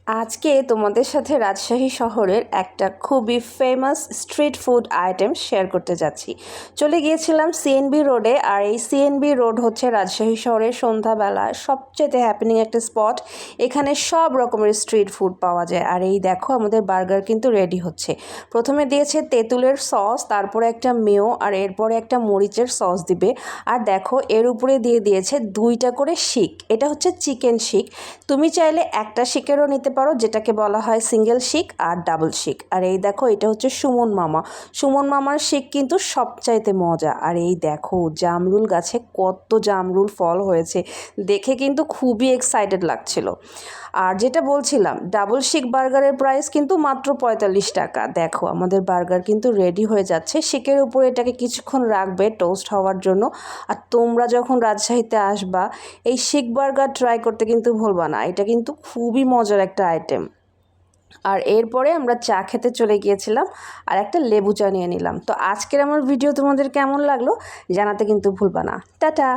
আজকে তোমাদের সাথে রাজশাহী শহরের একটা খুবই famous street food item share করতে যাচ্ছি। চলে গিয়েছিলাম সিএনবি রোডে, আর এই সিএনবি রোড হচ্ছে রাজশাহী শহরের সন্ধ্যাবেলা সবচেয়ে হ্যাপেনিং একটা স্পট। এখানে সব রকমের স্ট্রিট ফুড পাওয়া যায়। আর এই দেখো আমাদের বার্গার কিন্তু রেডি হচ্ছে। প্রথমে দিয়েছে তেঁতুলের সস, তারপরে একটা মেয়ো, আর এরপরে একটা মরিচের সস দিবে। আর দেখো এর উপরে দিয়ে দিয়েছে 2টা করে শিক। এটা হচ্ছে চিকেন শিক। তুমি চাইলে একটা শিকেরও নিতে পারো, যেটাকে বলা হয় সিঙ্গেল শিক আর ডাবল শিক। আর এই দেখো এটা হচ্ছে সুমন মামার শিক কিন্তু সবচাইতে মজা। আর এই দেখো জামরুল গাছে কত জামরুল ফল হয়েছে, দেখে কিন্তু খুবই এক্সাইটেড লাগছিল। আর যেটা বলছিলাম, ডাবল শিক বার্গারের প্রাইস কিন্তু মাত্র 45 টাকা। দেখো আমাদের বার্গার কিন্তু রেডি হয়ে যাচ্ছে। শিকের উপরে এটাকে কিছুক্ষণ রাখবে টোস্ট হওয়ার জন্য। আর তোমরা যখন রাজশাহীতে আসবা এই শিক বার্গার ট্রাই করতে কিন্তু ভুলবা না, এটা কিন্তু খুবই মজার একটা আইটেম। আর এরপরে আমরা চা খেতে চলে গিয়েছিলাম আর একটা লেবু চা নিয়ে নিলাম। তো আজকের আমার ভিডিও তোমাদের কেমন লাগলো জানাতে কিন্তু ভুলবা না। টাটা।